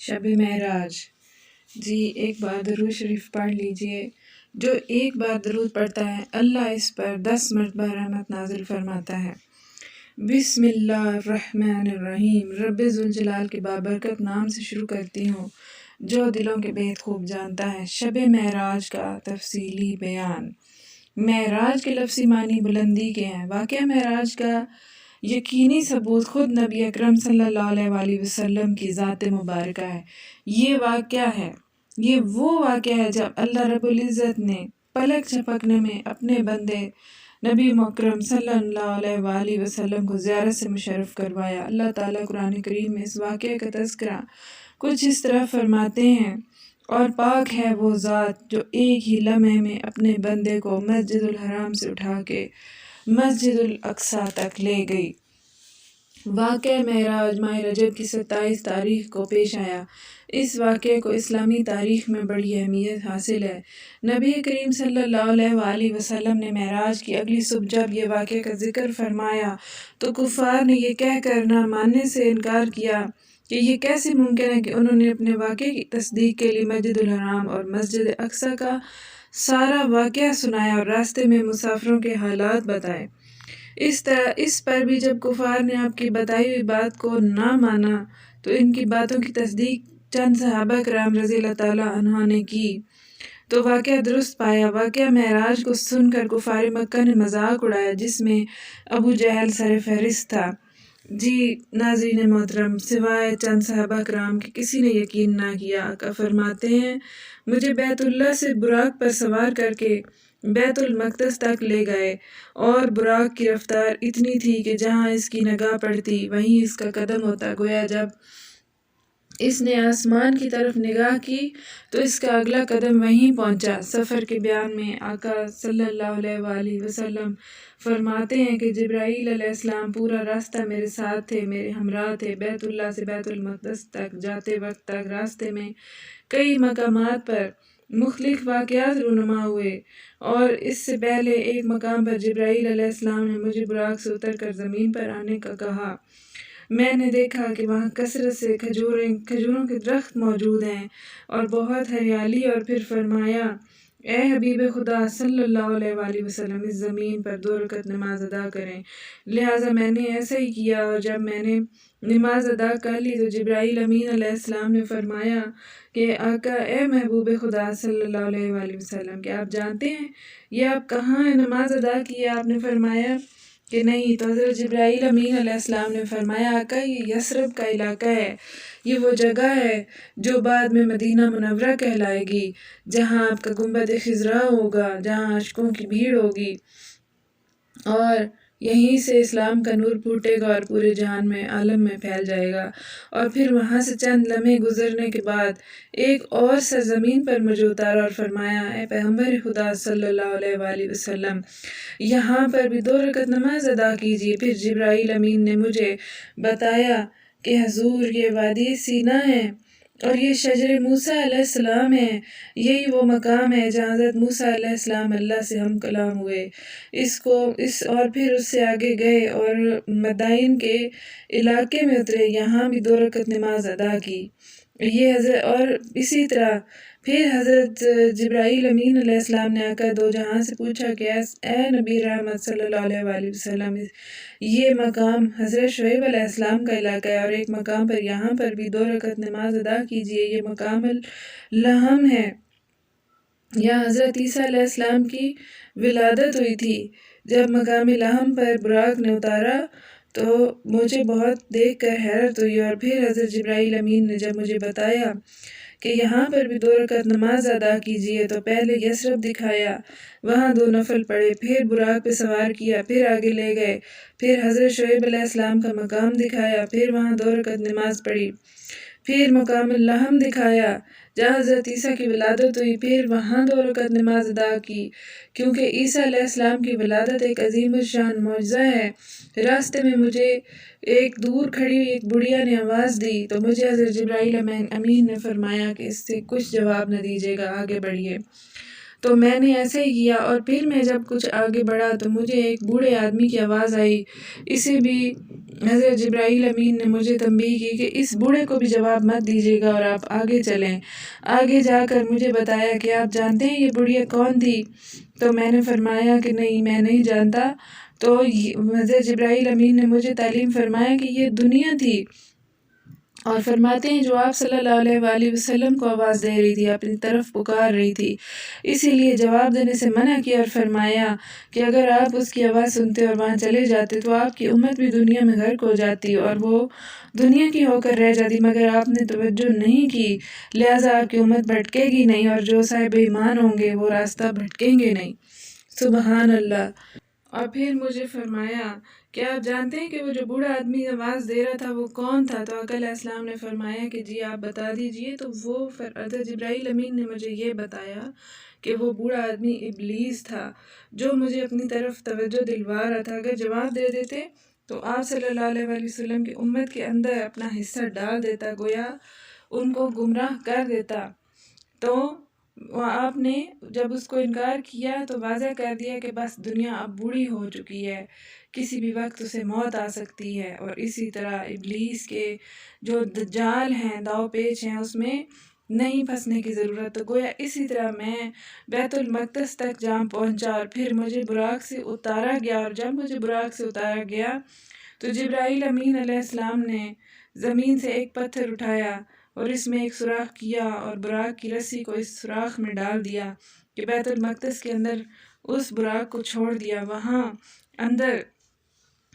شب معراج۔ جی ایک بار درود شریف پڑھ لیجئے۔ جو ایک بار درود پڑھتا ہے اللہ اس پر 10 مرتبہ رحمت نازل فرماتا ہے۔ بسم اللہ الرحمن الرحیم۔ رب ذوالجلال کے بابرکت نام سے شروع کرتی ہوں جو دلوں کے بھید خوب جانتا ہے۔ شب معراج کا تفصیلی بیان۔ معراج کے لفظی معنی بلندی کے ہیں۔ واقعہ معراج کا یقینی ثبوت خود نبی اکرم صلی اللہ علیہ وآلہ وسلم کی ذات مبارکہ ہے۔ یہ وہ واقعہ ہے جب اللہ رب العزت نے پلک جھپکنے میں اپنے بندے نبی مکرم صلی اللہ علیہ وآلہ وسلم کو زیارت سے مشرف کروایا۔ اللہ تعالیٰ قرآن کریم میں اس واقعے کا تذکرہ کچھ اس طرح فرماتے ہیں، اور پاک ہے وہ ذات جو ایک ہی لمحے میں اپنے بندے کو مسجد الحرام سے اٹھا کے مسجد الاقصیٰ تک لے گئی۔ واقعہ معراج ماہ رجب کی 27 تاریخ کو پیش آیا۔ اس واقعے کو اسلامی تاریخ میں بڑی اہمیت حاصل ہے۔ نبی کریم صلی اللہ علیہ وآلہ وسلم نے معراج کی اگلی صبح جب یہ واقعے کا ذکر فرمایا تو کفار نے یہ کہہ کر نہ ماننے سے انکار کیا کہ یہ کیسے ممکن ہے کہ انہوں نے اپنے واقعے کی تصدیق کے لیے مسجد الحرام اور مسجد اقصیٰ کا سارا واقعہ سنایا اور راستے میں مسافروں کے حالات بتائے۔ اس پر بھی جب کفار نے آپ کی بتائی ہوئی بات کو نہ مانا تو ان کی باتوں کی تصدیق چند صحابہ کرام رضی اللہ تعالیٰ عنہ نے کی تو واقعہ درست پایا۔ واقعہ معراج کو سن کر کفار مکہ نے مذاق اڑایا جس میں ابو جہل سر فہرست تھا۔ جی ناظرین محترم، سوائے چند صحابہ کرام کے کسی نے یقین نہ کیا۔ آقا فرماتے ہیں مجھے بیت اللہ سے براق پر سوار کر کے بیت المقدس تک لے گئے اور براق کی رفتار اتنی تھی کہ جہاں اس کی نگاہ پڑتی وہیں اس کا قدم ہوتا، گویا جب اس نے آسمان کی طرف نگاہ کی تو اس کا اگلا قدم وہیں پہنچا۔ سفر کے بیان میں آقا صلی اللہ علیہ وآلہ وسلم فرماتے ہیں کہ جبرائیل علیہ السلام پورا راستہ میرے ساتھ تھے، میرے ہمراہ تھے۔ بیت اللہ سے بیت المقدس تک جاتے وقت تک راستے میں کئی مقامات پر مختلف واقعات رونما ہوئے، اور اس سے پہلے ایک مقام پر جبرائیل علیہ السلام نے مجھے براق سے اتر کر زمین پر آنے کا کہا۔ میں نے دیکھا کہ وہاں کثرت سے کھجوروں کے درخت موجود ہیں اور بہت ہریالی، اور پھر فرمایا اے حبیب خدا صلی اللہ علیہ وآلہ وسلم اس زمین پر 2 رکعت نماز ادا کریں۔ لہٰذا میں نے ایسا ہی کیا، اور جب میں نے نماز ادا کر لی تو جبرائیل امین علیہ السلام نے فرمایا کہ آقا اے محبوب خدا صلی اللہ علیہ وآلہ وسلم کیا آپ جانتے ہیں یہ آپ کہاں نماز ادا کی ہے؟ آپ نے فرمایا کہ نہیں۔ تو حضرت جبرائیل امین علیہ السلام نے فرمایا آقا یہ یثرب کا علاقہ ہے، یہ وہ جگہ ہے جو بعد میں مدینہ منورہ کہلائے گی، جہاں آپ کا گنبد خضرا ہوگا، جہاں عاشقوں کی بھیڑ ہوگی، اور یہیں سے اسلام کا نور پھوٹے گا اور پورے جہان میں عالم میں پھیل جائے گا۔ اور پھر وہاں سے چند لمحے گزرنے کے بعد ایک اور سرزمین پر مجھے اتارا اور فرمایا اے پیغمبر خدا صلی اللہ علیہ وآلہ وسلم یہاں پر بھی 2 رکعت نماز ادا کیجیے۔ پھر جبرائیل امین نے مجھے بتایا کہ حضور یہ وادی سینا ہے اور یہ شجر موسیٰ علیہ السلام ہے، یہی وہ مقام ہے جہاں حضرت موسیٰ علیہ السلام اللہ سے ہم کلام ہوئے۔ اور پھر اس سے آگے گئے اور مدائن کے علاقے میں اترے، یہاں بھی 2 رکعت نماز ادا کی۔ اور اسی طرح پھر حضرت جبرائیل امین علیہ السلام نے آقا دو جہاں سے پوچھا کہ اے نبی رحمت صلی اللہ علیہ وآلہ وسلم یہ مقام حضرت شعیب علیہ السلام کا علاقہ ہے، اور ایک مقام پر یہاں پر بھی 2 رکعت نماز ادا کیجیے، یہ مقام لہم ہے، یہاں حضرت عیسیٰ علیہ السلام کی ولادت ہوئی تھی۔ جب مقام لہم پر براق نے اتارا تو مجھے بہت دیکھ کر حیرت ہوئی، اور پھر حضرت جبرائیل امین نے جب مجھے بتایا کہ یہاں پر بھی 2 رکعت نماز ادا کیجیے تو پہلے یثرب دکھایا، وہاں 2 نفل پڑھے، پھر براق پہ سوار کیا، پھر آگے لے گئے، پھر حضرت شعیب علیہ السلام کا مقام دکھایا، پھر وہاں 2 رکعت نماز پڑھی، پھر مقام لہم دکھایا جہاں حضرت عیسیٰ کی ولادت ہوئی، پھر وہاں 2 رکعت نماز ادا کی، کیونکہ عیسیٰ علیہ السلام کی ولادت ایک عظیم الشان معجزہ ہے۔ راستے میں مجھے ایک دور کھڑی ہوئی ایک بڑھیا نے آواز دی تو مجھے حضرت جبرائیل امین نے فرمایا کہ اس سے کچھ جواب نہ دیجیے گا، آگے بڑھیے۔ تو میں نے ایسے ہی کیا، اور پھر میں جب کچھ آگے بڑھا تو مجھے ایک بوڑھے آدمی کی آواز آئی۔ اسے بھی حضرت جبرائیل امین نے مجھے تنبیہ کی کہ اس بوڑھے کو بھی جواب مت دیجیے گا اور آپ آگے چلیں۔ آگے جا کر مجھے بتایا کہ آپ جانتے ہیں یہ بڑھیا کون تھی؟ تو میں نے فرمایا کہ نہیں، میں نہیں جانتا۔ تو حضرت جبرائیل امین نے مجھے تعلیم فرمایا کہ یہ دنیا تھی، اور فرماتے ہیں جو آپ صلی اللہ علیہ وآلہ وسلم کو آواز دے رہی تھی، اپنی طرف پکار رہی تھی، اسی لیے جواب دینے سے منع کیا اور فرمایا کہ اگر آپ اس کی آواز سنتے اور وہاں چلے جاتے تو آپ کی امت بھی دنیا میں غرق ہو جاتی اور وہ دنیا کی ہو کر رہ جاتی، مگر آپ نے توجہ نہیں کی، لہٰذا آپ کی امت بھٹکے گی نہیں، اور جو صاحب ایمان ہوں گے وہ راستہ بھٹکیں گے نہیں۔ سبحان اللہ۔ اور پھر مجھے فرمایا کہ آپ جانتے ہیں کہ وہ جو بوڑھا آدمی آواز دے رہا تھا وہ کون تھا؟ تو آقا علیہ السلام نے فرمایا کہ جی آپ بتا دیجئے۔ تو وہ حضرت جبرائیل امین نے مجھے یہ بتایا کہ وہ بوڑھا آدمی ابلیس تھا، جو مجھے اپنی طرف توجہ دلوا رہا تھا۔ اگر جواب دے دیتے تو آپ صلی اللہ علیہ وآلہ وسلم کی امت کے اندر اپنا حصہ ڈال دیتا، گویا ان کو گمراہ کر دیتا۔ تو آپ نے جب اس کو انکار کیا تو واضح کر دیا کہ بس دنیا اب بوڑھی ہو چکی ہے، کسی بھی وقت اسے موت آ سکتی ہے، اور اسی طرح ابلیس کے جو دجال ہیں، داؤ پیچ ہیں، اس میں نہیں پھنسنے کی ضرورت۔ تو گویا اسی طرح میں بیت المقدس تک جا پہنچا، اور پھر مجھے براق سے اتارا گیا، اور جب مجھے براق سے اتارا گیا تو جبرائیل امین علیہ السلام نے زمین سے ایک پتھر اٹھایا اور اس میں ایک سوراخ کیا اور براق کی رسی کو اس سوراخ میں ڈال دیا کہ بیت المقدس کے اندر اس براق کو چھوڑ دیا۔ وہاں اندر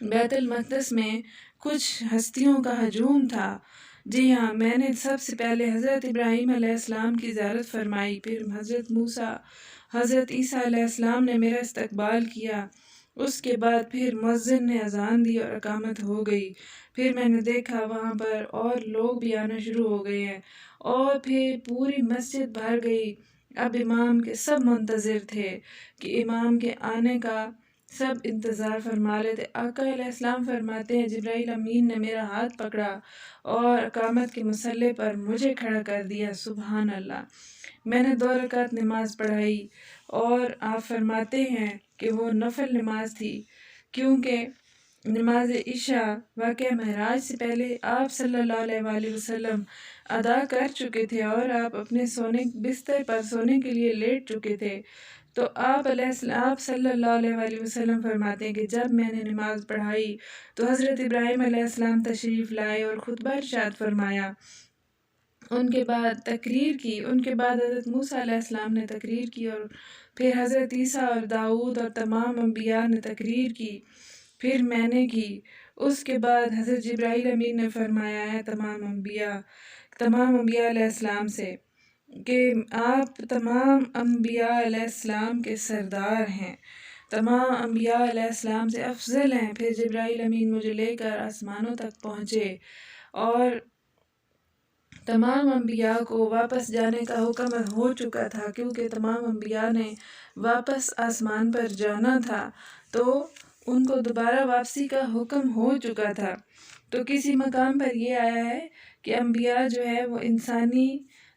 بیت المقدس میں کچھ ہستیوں کا ہجوم تھا۔ جی ہاں، میں نے سب سے پہلے حضرت ابراہیم علیہ السلام کی زیارت فرمائی، پھر حضرت موسیٰ، حضرت عیسیٰ علیہ السلام نے میرا استقبال کیا، اس کے بعد پھر مؤذن نے اذان دی اور اقامت ہو گئی۔ پھر میں نے دیکھا وہاں پر اور لوگ بھی آنا شروع ہو گئے ہیں، اور پھر پوری مسجد بھر گئی۔ اب امام کے سب منتظر تھے کہ امام کے آنے کا سب انتظار فرما لیتے۔ آقا علیہ السلام فرماتے ہیں جبرائیل امین نے میرا ہاتھ پکڑا اور اقامت کے مصلی پر مجھے کھڑا کر دیا۔ سبحان اللہ۔ میں نے 2 رکعت نماز پڑھائی، اور آپ فرماتے ہیں کہ وہ نفل نماز تھی، کیونکہ نماز عشاء واقعہ معراج سے پہلے آپ صلی اللہ علیہ وآلہ وسلم ادا کر چکے تھے، اور آپ اپنے بستر پر سونے کے لیے لیٹ چکے تھے۔ تو آپ صلی اللہ علیہ وآلہ وسلم فرماتے ہیں کہ جب میں نے نماز پڑھائی تو حضرت ابراہیم علیہ السلام تشریف لائے اور خطبہ ارشاد فرمایا، ان کے بعد تقریر کی، ان کے بعد حضرت موسیٰ علیہ السلام نے تقریر کی، اور پھر حضرت عیسیٰ اور داؤد اور تمام انبیاء نے تقریر کی، پھر میں نے کی۔ اس کے بعد حضرت جبرائیل امین نے فرمایا ہے تمام انبیاء علیہ السلام سے کہ آپ تمام انبیاء علیہ السلام کے سردار ہیں، تمام انبیاء علیہ السلام سے افضل ہیں۔ پھر جبرائیل امین مجھے لے کر آسمانوں تک پہنچے، اور تمام انبیاء کو واپس جانے کا حکم ہو چکا تھا، کیونکہ تمام انبیاء نے واپس آسمان پر جانا تھا، تو ان کو دوبارہ واپسی کا حکم ہو چکا تھا۔ تو کسی مقام پر یہ آیا ہے کہ انبیاء جو ہے وہ انسانی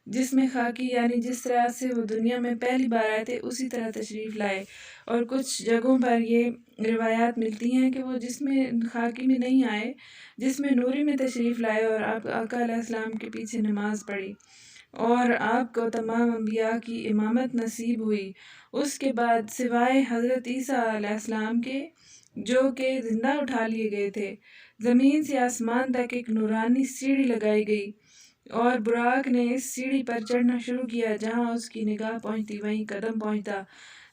جسم خاکی، یعنی جس طرح سے وہ دنیا میں پہلی بار آئے تھے اسی طرح تشریف لائے، اور کچھ جگہوں پر یہ روایات ملتی ہیں کہ وہ جسم خاکی میں نہیں آئے، جسم نوری میں تشریف لائے، اور آپ آقا علیہ السلام کے پیچھے نماز پڑھی، اور آپ کو تمام انبیاء کی امامت نصیب ہوئی۔ اس کے بعد سوائے حضرت عیسیٰ علیہ السلام کے جو کہ زندہ اٹھا لیے گئے تھے، زمین سے آسمان تک ایک نورانی سیڑھی لگائی گئی، اور براق نے اس سیڑھی پر چڑھنا شروع کیا، جہاں اس کی نگاہ پہنچتی وہیں قدم پہنچتا،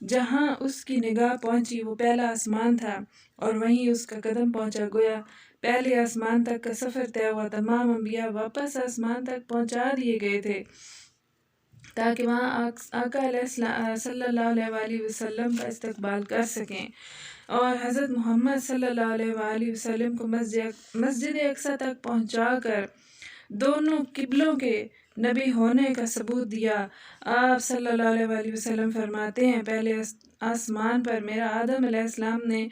جہاں اس کی نگاہ پہنچی وہ پہلا آسمان تھا، اور وہیں اس کا قدم پہنچا، گویا پہلے آسمان تک کا سفر طے ہوا۔ تمام انبیاء واپس آسمان تک پہنچا دیے گئے تھے تاکہ وہاں آقا صلی اللہ علیہ وآلہ وسلم کا استقبال کر سکیں، اور حضرت محمد صلی اللہ علیہ وآلہ وسلم کو مسجد اقصی تک پہنچا کر دونوں قبلوں کے نبی ہونے کا ثبوت دیا۔ آپ صلی اللہ علیہ وآلہ وسلم فرماتے ہیں پہلے آسمان پر میرا آدم علیہ السلام نے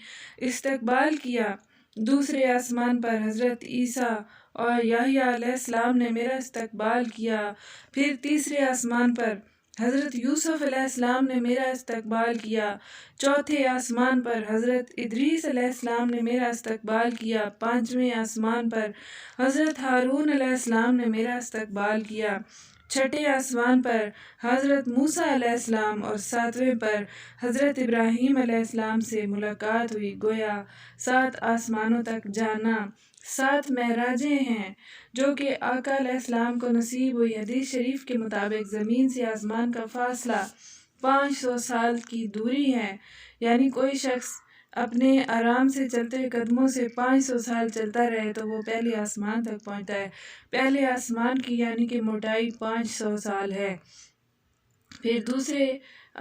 استقبال کیا، دوسرے آسمان پر حضرت عیسیٰ اور یحییٰ علیہ السلام نے میرا استقبال کیا، پھر تیسرے آسمان پر حضرت یوسف علیہ السلام نے میرا استقبال کیا، چوتھے آسمان پر حضرت ادریس علیہ السلام نے میرا استقبال کیا، پانچویں آسمان پر حضرت ہارون علیہ السلام نے میرا استقبال کیا، چھٹے آسمان پر حضرت موسیٰ علیہ السلام اور ساتویں پر حضرت ابراہیم علیہ السلام سے ملاقات ہوئی۔ گویا 7 آسمانوں تک جانا 7 معراجیں ہیں جو کہ آقا علیہ السلام کو نصیب ہوئی۔ حدیث شریف کے مطابق زمین سے آسمان کا فاصلہ 500 سال کی دوری ہے، یعنی کوئی شخص اپنے آرام سے چلتے قدموں سے 500 سال چلتا رہے تو وہ پہلے آسمان تک پہنچتا ہے۔ پہلے آسمان کی یعنی کہ موٹائی 500 سال ہے، پھر دوسرے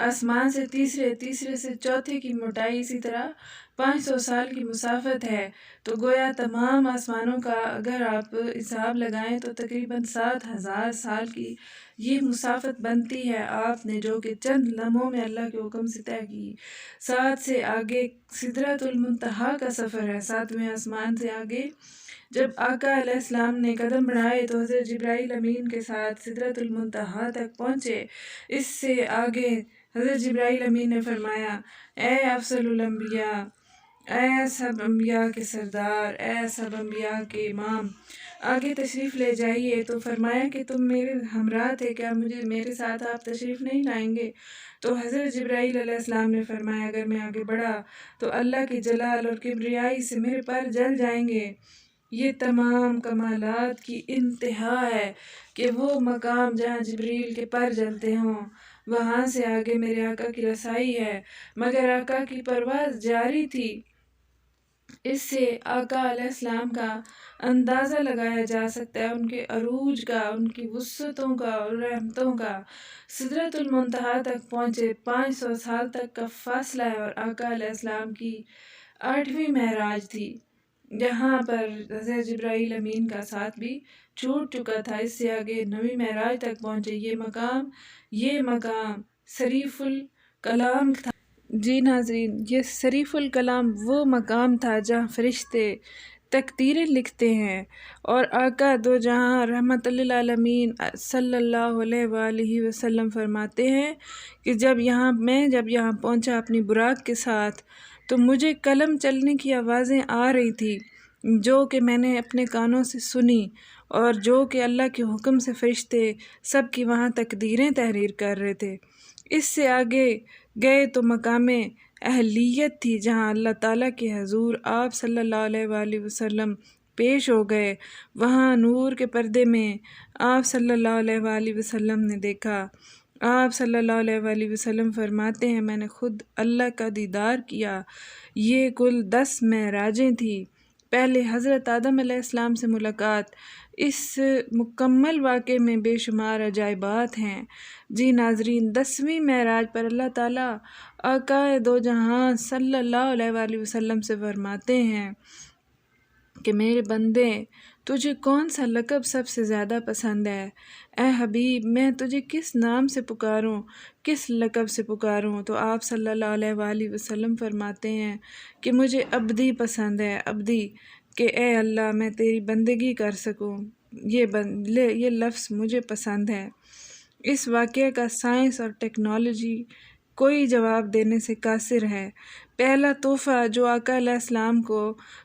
آسمان سے تیسرے، تیسرے سے چوتھے کی موٹائی اسی طرح 500 سال کی مسافت ہے۔ تو گویا تمام آسمانوں کا اگر آپ حساب لگائیں تو تقریباً 7000 سال کی یہ مسافت بنتی ہے آپ نے، جو کہ چند لمحوں میں اللہ کے حکم سے طے کی۔ 7 سے آگے سدرۃ المنتہا کا سفر ہے، 7ویں آسمان سے آگے جب آقا علیہ السلام نے قدم بڑھائے تو حضرت جبرائیل امین کے ساتھ سدرۃ المنتہا تک پہنچے۔ اس سے آگے حضرت جبرائیل امین نے فرمایا، اے افضل الانبیاء، اے سب انبیاء کے سردار، اے سب انبیاء کے امام، آگے تشریف لے جائیے۔ تو فرمایا کہ تم میرے ہمراہ تھے، کیا میرے ساتھ آپ تشریف نہیں لائیں گے؟ تو حضرت جبرائیل علیہ السلام نے فرمایا، اگر میں آگے بڑھا تو اللہ کی جلال اور کبریائی سے میرے پر جل جائیں گے۔ یہ تمام کمالات کی انتہا ہے کہ وہ مقام جہاں جبریل کے پر جلتے ہوں، وہاں سے آگے میرے آقا کی رسائی ہے، مگر آقا کی پرواز جاری تھی۔ اس سے آقا علیہ السلام کا اندازہ لگایا جا سکتا ہے ان کے عروج کا، ان کی وسعتوں کا اور رحمتوں کا۔ سدرۃ المنتہا تک پہنچے، 500 سال تک کا فاصلہ ہے، اور آقا علیہ السلام کی 8ویں معراج تھی، جہاں پر حضرت جبرائیل امین کا ساتھ بھی چھوٹ چکا تھا۔ اس سے آگے 9ویں معراج تک پہنچے۔ یہ مقام شریف الکلام تھا۔ جی ناظرین، یہ شریف الکلام وہ مقام تھا جہاں فرشتے تقدیریں لکھتے ہیں، اور آقا دو جہاں رحمت للعالمین صلی اللہ علیہ وآلہ وسلم فرماتے ہیں کہ جب یہاں پہنچا اپنی براق کے ساتھ تو مجھے قلم چلنے کی آوازیں آ رہی تھی، جو کہ میں نے اپنے کانوں سے سنی، اور جو کہ اللہ کے حکم سے فرشتے سب کی وہاں تقدیریں تحریر کر رہے تھے۔ اس سے آگے گئے تو مقام اہلیت تھی، جہاں اللہ تعالیٰ کے حضور آپ صلی اللہ علیہ وآلہ وسلم پیش ہو گئے۔ وہاں نور کے پردے میں آپ صلی اللہ علیہ وآلہ وسلم نے دیکھا۔ آپ صلی اللہ علیہ وآلہ وسلم فرماتے ہیں، میں نے خود اللہ کا دیدار کیا۔ یہ کل 10 معراجیں تھیں۔ پہلے حضرت آدم علیہ السلام سے ملاقات، اس مکمل واقعے میں بے شمار عجائبات ہیں۔ جی ناظرین، 10ویں معراج پر اللہ تعالیٰ آقا دو جہاں صلی اللہ علیہ وآلہ وسلم سے فرماتے ہیں کہ میرے بندے، تجھے کون سا لقب سب سے زیادہ پسند ہے؟ اے حبیب، میں تجھے کس نام سے پکاروں، کس لقب سے پکاروں؟ تو آپ صلی اللہ علیہ وآلہ وسلم فرماتے ہیں کہ مجھے عبدی پسند ہے، عبدی، کہ اے اللہ میں تیری بندگی کر سکوں، یہ لفظ مجھے پسند ہے۔ اس واقعے کا سائنس اور ٹیکنالوجی کوئی جواب دینے سے قاصر ہے۔ پہلا تحفہ جو آقا علیہ السلام کو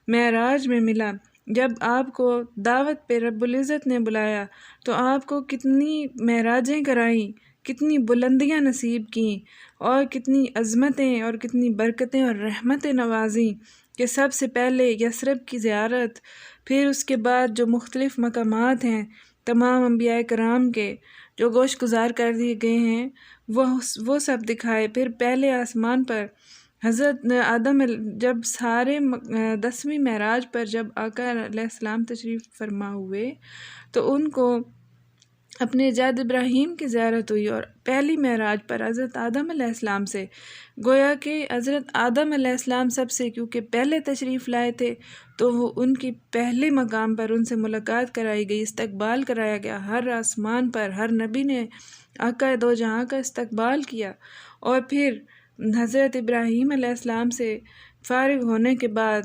معراج میں ملا، جب آپ کو دعوت پہ رب العزت نے بلایا تو آپ کو کتنی معراجیں کرائیں، کتنی بلندیاں نصیب کیں، اور کتنی عظمتیں اور کتنی برکتیں اور رحمتیں نوازیں، کہ سب سے پہلے یثرب کی زیارت، پھر اس کے بعد جو مختلف مقامات ہیں تمام انبیاء کرام کے جو گوشت گزار کر دیے گئے ہیں وہ سب دکھائے۔ پھر پہلے آسمان پر حضرت آدم جب سارے 10ویں معراج پر جب آقا علیہ السلام تشریف فرما ہوئے تو ان کو اپنے جد ابراہیم کی زیارت ہوئی، اور پہلی معراج پر حضرت آدم علیہ السلام سے، گویا کہ حضرت آدم علیہ السلام سب سے کیونکہ پہلے تشریف لائے تھے تو وہ ان کی پہلے مقام پر ان سے ملاقات کرائی گئی، استقبال کرایا گیا۔ ہر آسمان پر ہر نبی نے آقا دو جہاں کا استقبال کیا، اور پھر حضرت ابراہیم علیہ السلام سے فارغ ہونے کے بعد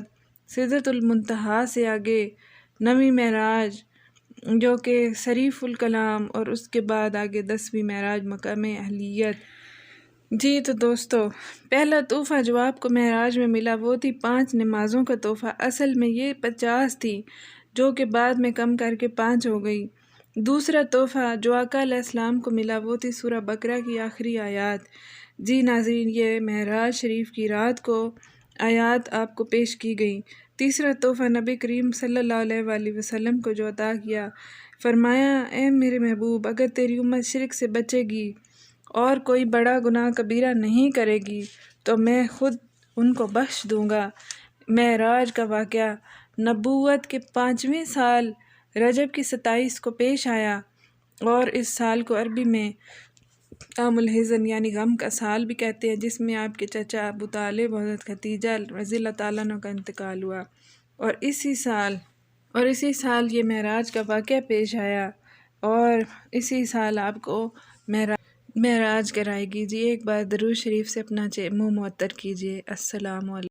سدرۃ المنتہا سے آگے 9ویں معراج جو کہ شریف الکلام، اور اس کے بعد آگے 10ویں معراج مقام اہلیت۔ جی تو دوستو، پہلا تحفہ جو آپ کو معراج میں ملا وہ تھی 5 نمازوں کا تحفہ۔ اصل میں یہ 50 تھی، جو کہ بعد میں کم کر کے 5 ہو گئی۔ دوسرا تحفہ جو آقا علیہ السلام کو ملا وہ تھی سورہ بقرہ کی آخری آیات۔ جی ناظرین، یہ معراج شریف کی رات کو آیات آپ کو پیش کی گئی۔ تیسرا تحفہ نبی کریم صلی اللہ علیہ وآلہ وسلم کو جو عطا کیا، فرمایا اے میرے محبوب، اگر تیری امت شرک سے بچے گی اور کوئی بڑا گناہ کبیرہ نہیں کرے گی تو میں خود ان کو بخش دوں گا۔ معراج کا واقعہ نبوت کے 5ویں سال رجب کی 27 کو پیش آیا، اور اس سال کو عربی میں عام الحزن یعنی غم کا سال بھی کہتے ہیں، جس میں آپ کے چچا ابو طالب اور حضرت خدیجہ رضی اللہ تعالیٰ عنہ کا انتقال ہوا، اور اسی سال یہ معراج کا واقعہ پیش آیا، اور اسی سال آپ کو معراج کرائے گی۔ جی ایک بار درود شریف سے اپنا منہ معطر کیجیے۔ السلام علیکم۔